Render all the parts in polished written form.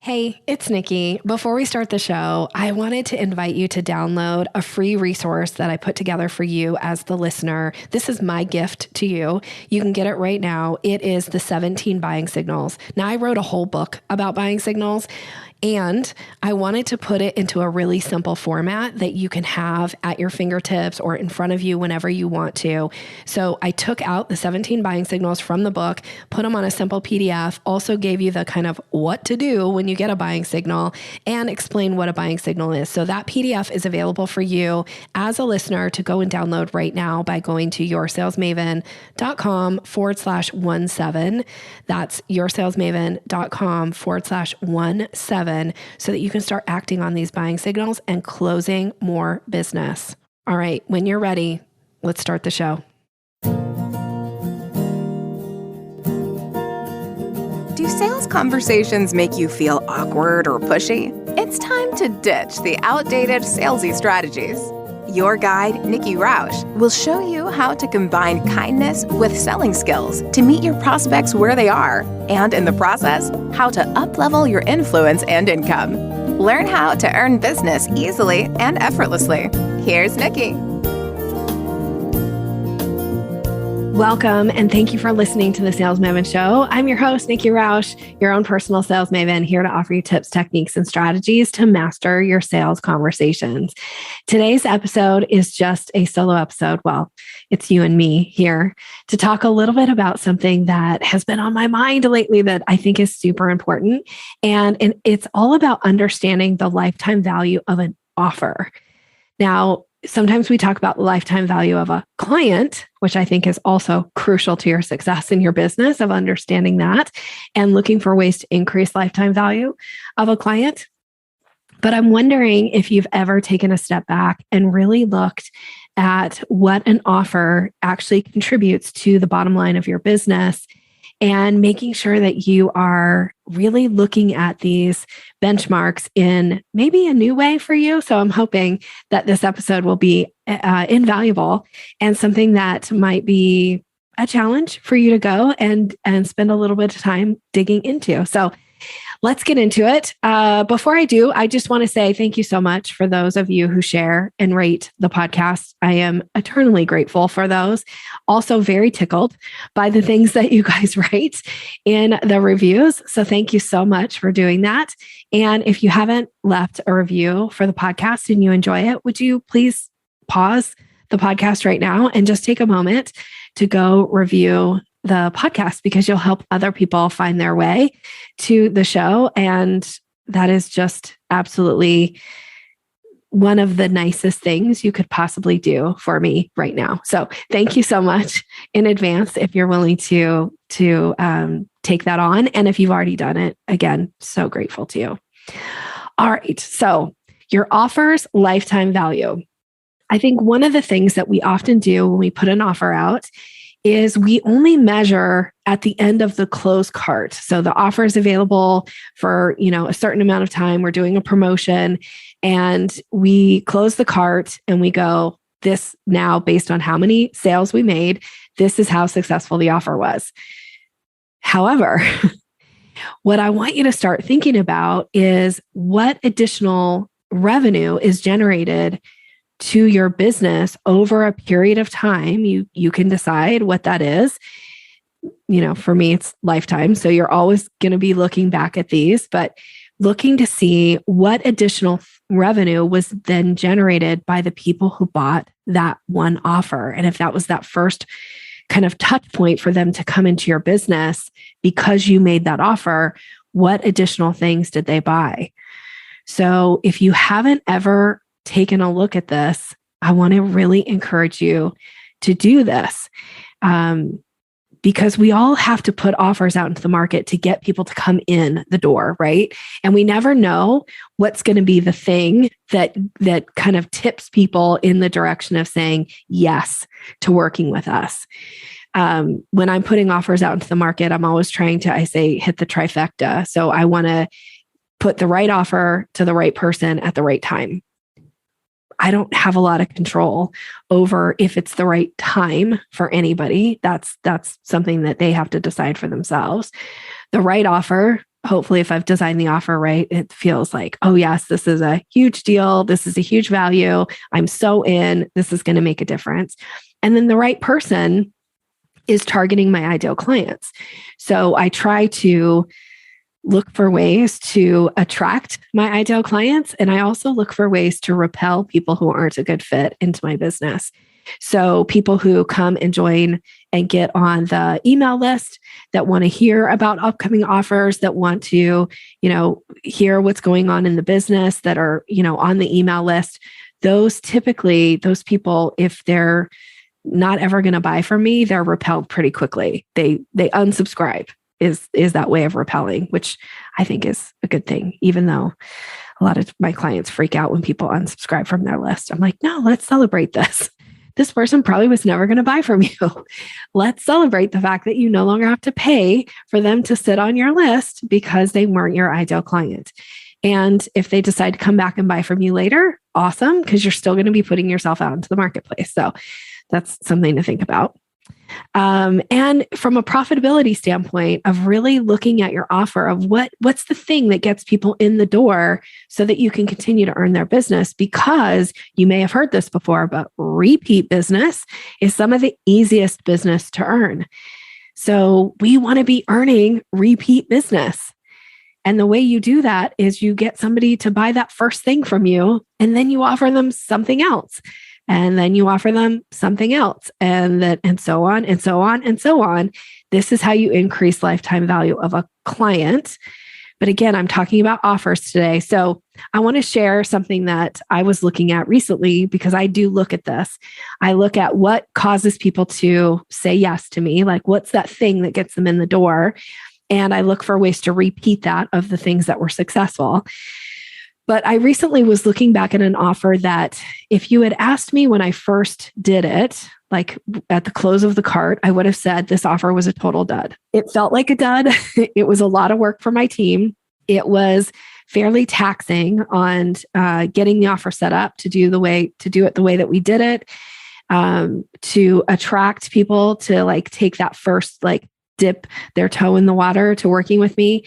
Hey, it's Nikki. Before we start the show, I wanted to invite you to download a free resource that I put together for you as the listener. This is my gift to you. You can get it right now. It is the 17 buying signals. Now, I wrote a whole book about buying signals, and I wanted to put it into a really simple format that you can have at your fingertips or in front of you whenever you want to. So I took out the 17 buying signals from the book, put them on a simple PDF, also gave you the kind of what to do when you get a buying signal, and explain what a buying signal is. So that PDF is available for you as a listener to go and download right now by going to yoursalesmaven.com/17. That's yoursalesmaven.com/17 so that you can start acting on these buying signals and closing more business. All right, when you're ready, let's start the show. Do sales conversations make you feel awkward or pushy? It's time to ditch the outdated salesy strategies. Your guide, Nikki Rausch, will show you how to combine kindness with selling skills to meet your prospects where they are, and in the process, how to up-level your influence and income. Learn how to earn business easily and effortlessly. Here's Nikki. Welcome, and thank you for listening to the Sales Maven Show. I'm your host, Nikki Rausch, your own personal sales maven, here to offer you tips, techniques, and strategies to master your sales conversations. Today's episode is just a solo episode. Well, it's you and me here to talk a little bit about something that has been on my mind lately that I think is super important. And it's all about understanding the lifetime value of an offer. Now, sometimes we talk about the lifetime value of a client, which I think is also crucial to your success in your business, of understanding that and looking for ways to increase lifetime value of a client. But I'm wondering if you've ever taken a step back and really looked at what an offer actually contributes to the bottom line of your business, and making sure that you are really looking at these benchmarks in maybe a new way for you. So I'm hoping that this episode will be invaluable and something that might be a challenge for you to go and spend a little bit of time digging into. So let's get into it. Before I do, I just want to say thank you so much for those of you who share and rate the podcast. I am eternally grateful for those. Also very tickled by the things that you guys write in the reviews. So thank you so much for doing that. And if you haven't left a review for the podcast and you enjoy it, would you please pause the podcast right now and just take a moment to go review the podcast, because you'll help other people find their way to the show. And that is just absolutely one of the nicest things you could possibly do for me right now. So thank you so much in advance if you're willing to take that on. And if you've already done it, again, so grateful to you. All right. So your offer's lifetime value. I think one of the things that we often do when we put an offer out is we only measure at the end of the close cart. So the offer is available for, a certain amount of time. We're doing a promotion and we close the cart and we go, this now, based on how many sales we made, this is how successful the offer was. However, what I want you to start thinking about is what additional revenue is generated to your business over a period of time. You can decide what that is. For me, it's lifetime. So you're always going to be looking back at these, but looking to see what additional revenue was then generated by the people who bought that one offer. And if that was that first kind of touch point for them to come into your business because you made that offer, what additional things did they buy? So if you haven't ever taken a look at this, I want to really encourage you to do this, because we all have to put offers out into the market to get people to come in the door, right? And we never know what's going to be the thing that kind of tips people in the direction of saying yes to working with us. When I'm putting offers out into the market, I'm always trying to, I say, hit the trifecta. So I want to put the right offer to the right person at the right time. I don't have a lot of control over if it's the right time for anybody. That's something that they have to decide for themselves. The right offer, hopefully if I've designed the offer right, it feels like, oh yes, this is a huge deal. This is a huge value. I'm so in, this is going to make a difference. And then the right person is targeting my ideal clients. So I try to look for ways to attract my ideal clients. And I also look for ways to repel people who aren't a good fit into my business. So people who come and join and get on the email list that want to hear about upcoming offers, that want to, hear what's going on in the business, that are, on the email list, those people, if they're not ever going to buy from me, they're repelled pretty quickly. They unsubscribe is that way of repelling, which I think is a good thing, even though a lot of my clients freak out when people unsubscribe from their list. I'm like, no, let's celebrate this. This person probably was never going to buy from you. Let's celebrate the fact that you no longer have to pay for them to sit on your list because they weren't your ideal client. And if they decide to come back and buy from you later, awesome, because you're still going to be putting yourself out into the marketplace. So that's something to think about. And from a profitability standpoint of really looking at your offer of what's the thing that gets people in the door so that you can continue to earn their business, because you may have heard this before, but repeat business is some of the easiest business to earn. So we want to be earning repeat business. And the way you do that is you get somebody to buy that first thing from you, and then you offer them something else. And then you offer them something else, and so on and so on and so on. This is how you increase lifetime value of a client. But again, I'm talking about offers today. So I want to share something that I was looking at recently, because I do look at this. I look at what causes people to say yes to me, like what's that thing that gets them in the door? And I look for ways to repeat that of the things that were successful. But I recently was looking back at an offer that if you had asked me when I first did it, like at the close of the cart, I would have said this offer was a total dud. It felt like a dud. It was a lot of work for my team. It was fairly taxing on getting the offer set up to do it the way that we did it, to attract people to take that first dip their toe in the water to working with me.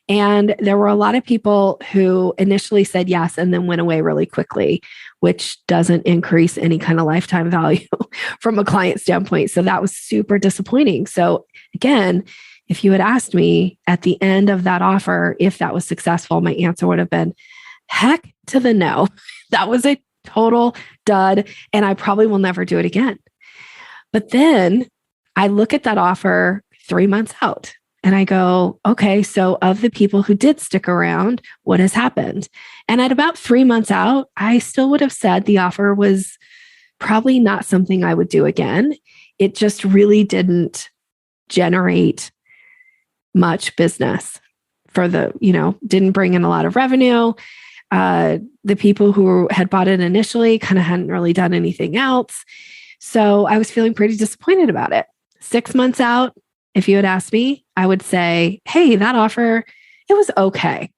And there were a lot of people who initially said yes and then went away really quickly, which doesn't increase any kind of lifetime value from a client standpoint. So that was super disappointing. So again, if you had asked me at the end of that offer if that was successful, my answer would have been heck to the no. That was a total dud, and I probably will never do it again. But then I look at that offer 3 months out. And I go, okay, so of the people who did stick around, what has happened? And at about 3 months out, I still would have said the offer was probably not something I would do again. It just really didn't generate much business didn't bring in a lot of revenue. The people who had bought it initially kind of hadn't really done anything else. So I was feeling pretty disappointed about it. 6 months out, if you had asked me, I would say, hey, that offer, it was okay.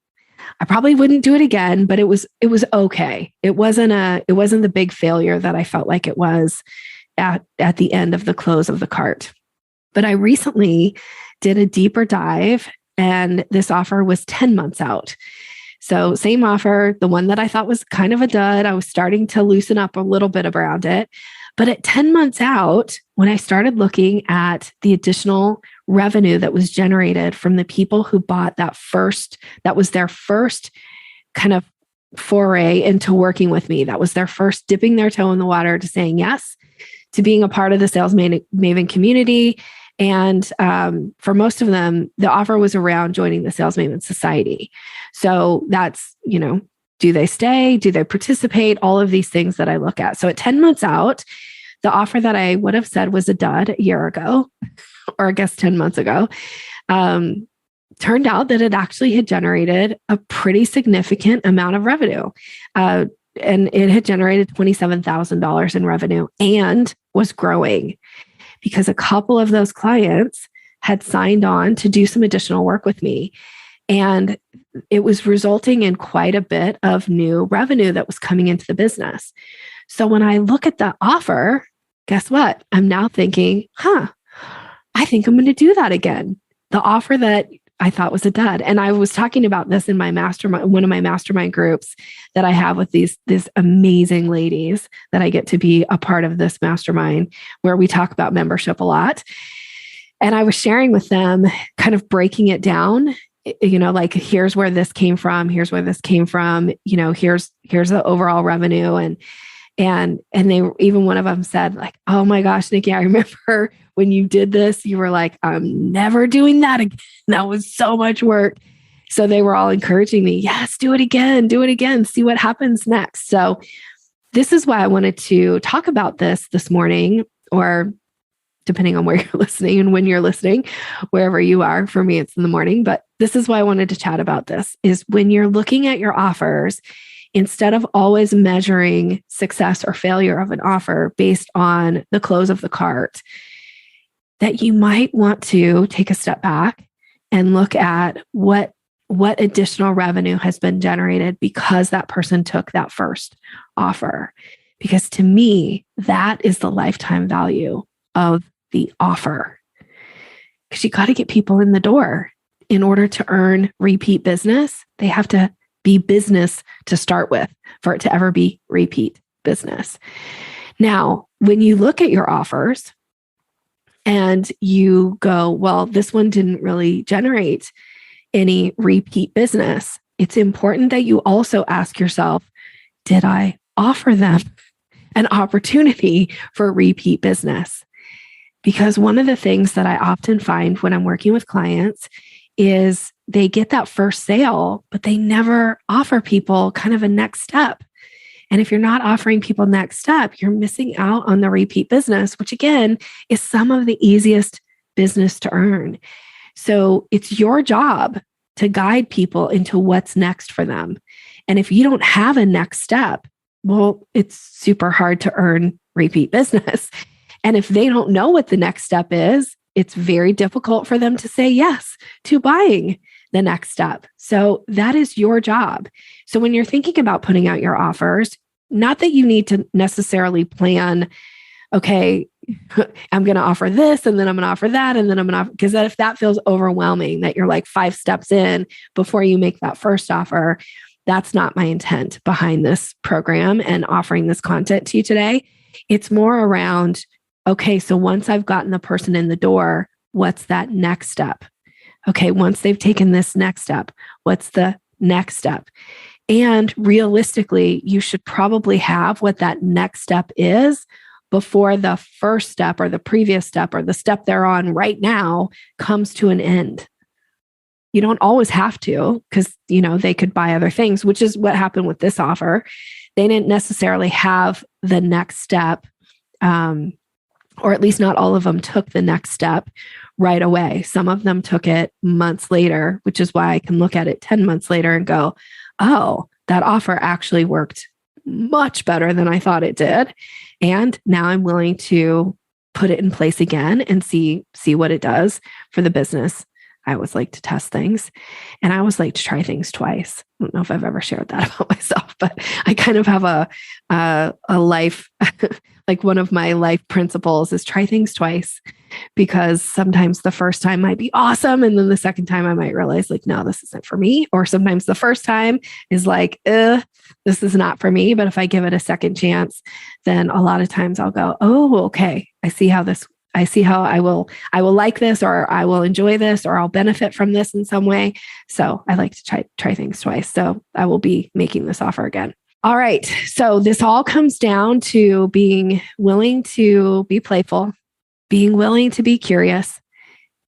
I probably wouldn't do it again, but it was okay. It wasn't the big failure that I felt like it was at the end of the close of the cart. But I recently did a deeper dive, and this offer was 10 months out. So same offer, the one that I thought was kind of a dud. I was starting to loosen up a little bit around it. But at 10 months out, when I started looking at the additional revenue that was generated from the people who bought that was their first kind of foray into working with me. That was their first dipping their toe in the water to saying yes to being a part of the Sales Maven community. And for most of them, the offer was around joining the Sales Maven Society. So that's, do they stay? Do they participate? All of these things that I look at. So at 10 months out, the offer that I would have said was a dud a year ago, or I guess 10 months ago, turned out that it actually had generated a pretty significant amount of revenue. And it had generated $27,000 in revenue and was growing because a couple of those clients had signed on to do some additional work with me. And it was resulting in quite a bit of new revenue that was coming into the business. So when I look at the offer, guess what? I'm now thinking, I think I'm going to do that again. The offer that I thought was a dud. And I was talking about this in my mastermind, one of my mastermind groups that I have with these amazing ladies that I get to be a part of this mastermind where we talk about membership a lot. And I was sharing with them, kind of breaking it down, like, here's where this came from. Here's where this came from. Here's the overall revenue. And they, even one of them said, like, oh my gosh, Nikki, I remember when you did this, you were like, I'm never doing that again. That was so much work. So they were all encouraging me, yes, do it again, see what happens next. So this is why I wanted to talk about this morning, or depending on where you're listening and when you're listening, wherever you are. For me, it's in the morning, but this is why I wanted to chat about this, is when you're looking at your offers, instead of always measuring success or failure of an offer based on the close of the cart, that you might want to take a step back and look at what additional revenue has been generated because that person took that first offer. Because to me, that is the lifetime value of the offer. Because you got to get people in the door. In order to earn repeat business, they have to be business to start with for it to ever be repeat business. Now, when you look at your offers and you go, well, this one didn't really generate any repeat business, it's important that you also ask yourself, did I offer them an opportunity for repeat business? Because one of the things that I often find when I'm working with clients is they get that first sale, but they never offer people kind of a next step. And if you're not offering people next step, you're missing out on the repeat business, which again is some of the easiest business to earn. So it's your job to guide people into what's next for them. And if you don't have a next step, well, it's super hard to earn repeat business. And if they don't know what the next step is, it's very difficult for them to say yes to buying the next step. So that is your job. So when you're thinking about putting out your offers, not that you need to necessarily plan, okay, I'm going to offer this, and then I'm going to offer that, and then I'm going to offer, because if that feels overwhelming, that you're like 5 steps in before you make that first offer, that's not my intent behind this program and offering this content to you today. It's more around, okay, so once I've gotten the person in the door, what's that next step? Okay, once they've taken this next step, what's the next step? And realistically, you should probably have what that next step is before the first step or the previous step or the step they're on right now comes to an end. You don't always have to, because, they could buy other things, which is what happened with this offer. They didn't necessarily have the next step, or at least not all of them took the next step right away. Some of them took it months later, which is why I can look at it 10 months later and go, oh, that offer actually worked much better than I thought it did. And now I'm willing to put it in place again and see what it does for the business. I always like to test things, and I always like to try things twice. I don't know if I've ever shared that about myself, but I kind of have a life, like one of my life principles is try things twice, because sometimes the first time might be awesome. And then the second time I might realize like, no, this isn't for me. Or sometimes the first time is like, this is not for me. But if I give it a second chance, then a lot of times I'll go, oh, okay, I see how I will like this, or I will enjoy this, or I'll benefit from this in some way. So I like to try things twice. So I will be making this offer again. All right. So this all comes down to being willing to be playful, being willing to be curious,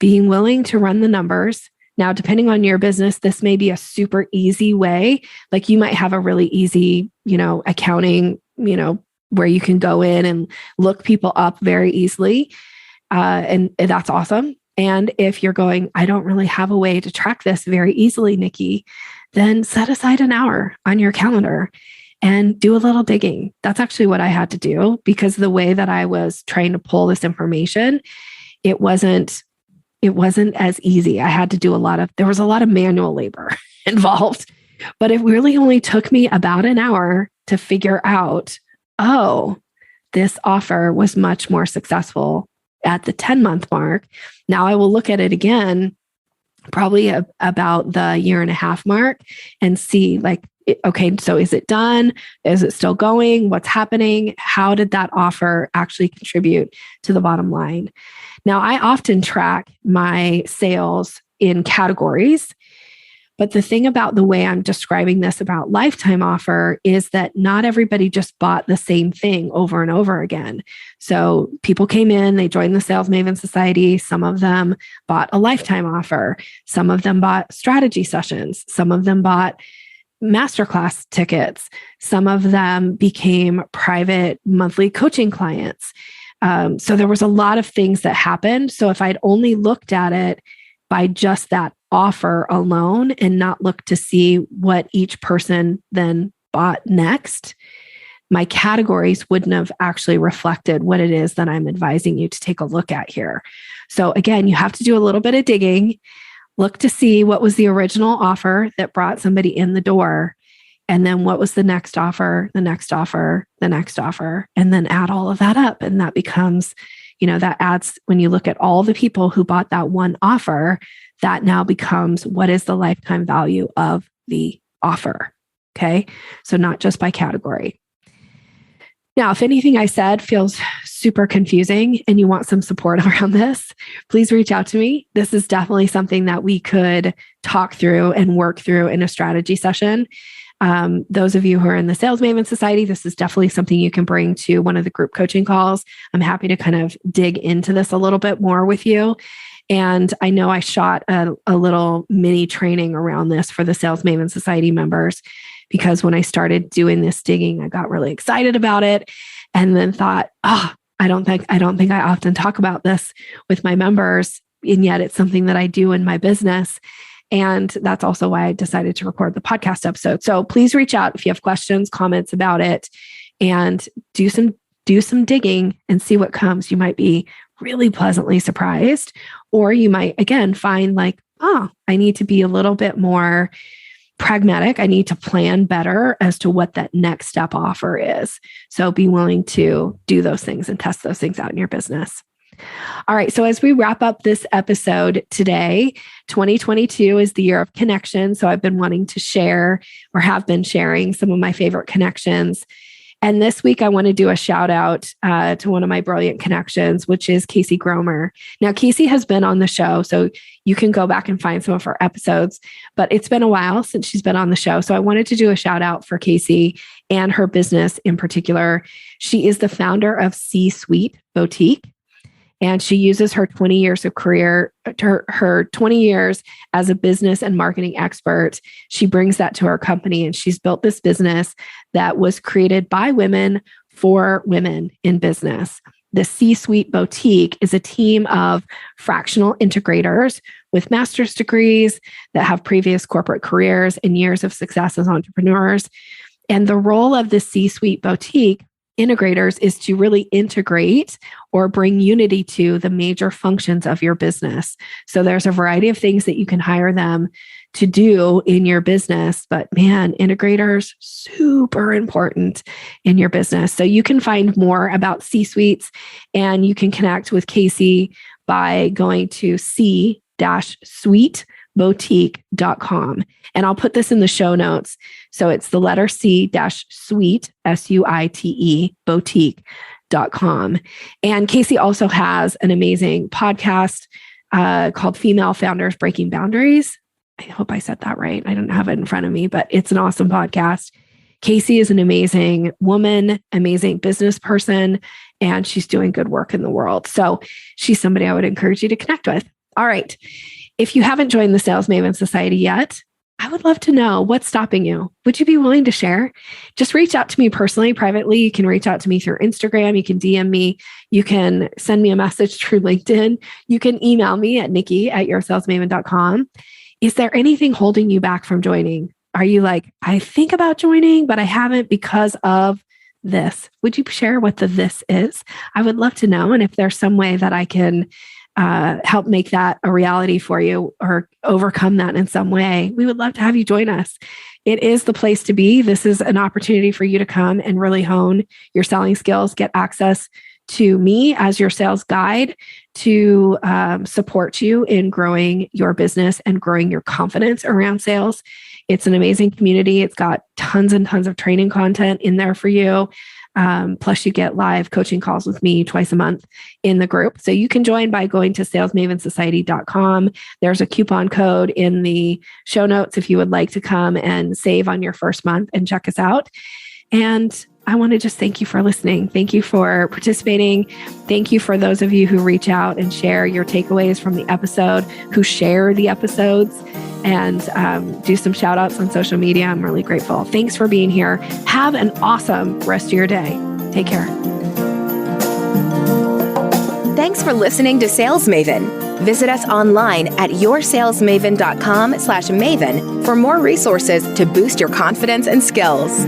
being willing to run the numbers. Now, depending on your business, this may be a super easy way. Like you might have a really easy, accounting, where you can go in and look people up very easily. And that's awesome. And if you're going, I don't really have a way to track this very easily, Nikki, then set aside an hour on your calendar and do a little digging. That's actually what I had to do, because the way that I was trying to pull this information, it wasn't as easy. I had to do there was a lot of manual labor involved, but it really only took me about an hour to figure out, oh, this offer was much more successful at the 10-month mark. Now I will look at it again probably about the 1.5 year mark and see like, okay, so is it done? Is it still going? What's happening? How did that offer actually contribute to the bottom line? Now, I often track my sales in categories, but the thing about the way I'm describing this about lifetime offer is that not everybody just bought the same thing over and over again. So people came in, they joined the Sales Maven Society. Some of them bought a lifetime offer. Some of them bought strategy sessions. Some of them bought masterclass tickets. Some of them became private monthly coaching clients. So there was a lot of things that happened. So if I'd only looked at it by just that offer alone and not looked to see what each person then bought next, my categories wouldn't have actually reflected what it is that I'm advising you to take a look at here. So again, you have to do a little bit of digging, look to see what was the original offer that brought somebody in the door. And then what was the next offer, the next offer, the next offer, and then add all of that up. And that becomes, that adds, when you look at all the people who bought that one offer, that now becomes what is the lifetime value of the offer. Okay. So not just by category. Now, if anything I said feels super confusing and you want some support around this, please reach out to me. This is definitely something that we could talk through and work through in a strategy session. Those of you who are in the Sales Maven Society, this is definitely something you can bring to one of the group coaching calls. I'm happy to kind of dig into this a little bit more with you. And I know I shot a little mini training around this for the Sales Maven Society members, because when I started doing this digging, I got really excited about it and then thought, I don't think I often talk about this with my members. And yet it's something that I do in my business. And that's also why I decided to record the podcast episode. So please reach out if you have questions, comments about it, and do some digging and see what comes. You might be really pleasantly surprised, or you might, again, find like, I need to be a little bit more pragmatic. I need to plan better as to what that next step offer is. So be willing to do those things and test those things out in your business. All right. So as we wrap up this episode today, 2022 is the year of connection. So I've been wanting to share, or have been sharing, some of my favorite connections. And this week, I want to do a shout out to one of my brilliant connections, which is Casey Gromer. Now, Casey has been on the show, so you can go back and find some of her episodes, but it's been a while since she's been on the show. So I wanted to do a shout out for Casey and her business in particular. She is the founder of C-Suite Boutique. And she uses her 20 years of career, her 20 years as a business and marketing expert. She brings that to her company, and she's built this business that was created by women for women in business. The C-Suite Boutique is a team of fractional integrators with master's degrees that have previous corporate careers and years of success as entrepreneurs. And the role of the C-Suite Boutique integrators is to really integrate or bring unity to the major functions of your business. So there's a variety of things that you can hire them to do in your business, but man, integrators, super important in your business. So you can find more about C-Suites, and you can connect with Casey by going to c-suiteboutique.com. And I'll put this in the show notes. So it's the letter C-suite, S-U-I-T-E, boutique.com. And Casey also has an amazing podcast called Female Founders Breaking Boundaries. I hope I said that right. I don't have it in front of me, but it's an awesome podcast. Casey is an amazing woman, amazing business person, and she's doing good work in the world. So she's somebody I would encourage you to connect with. All right. If you haven't joined the Sales Maven Society yet, I would love to know what's stopping you. Would you be willing to share? Just reach out to me personally, privately. You can reach out to me through Instagram. You can DM me. You can send me a message through LinkedIn. You can email me at nikki@yoursalesmaven.com. Is there anything holding you back from joining? Are you like, I think about joining, but I haven't because of this? Would you share what the this is? I would love to know. And if there's some way that I can help make that a reality for you or overcome that in some way, we would love to have you join us. It is the place to be. This is an opportunity for you to come and really hone your selling skills, get access to me as your sales guide to support you in growing your business and growing your confidence around sales. It's an amazing community. It's got tons and tons of training content in there for you. Plus, you get live coaching calls with me twice a month in the group. So you can join by going to salesmavensociety.com. There's a coupon code in the show notes if you would like to come and save on your first month and check us out. And I want to just thank you for listening. Thank you for participating. Thank you for those of you who reach out and share your takeaways from the episode, who share the episodes, and do some shout outs on social media. I'm really grateful. Thanks for being here. Have an awesome rest of your day. Take care. Thanks for listening to Sales Maven. Visit us online at yoursalesmaven.com/maven for more resources to boost your confidence and skills.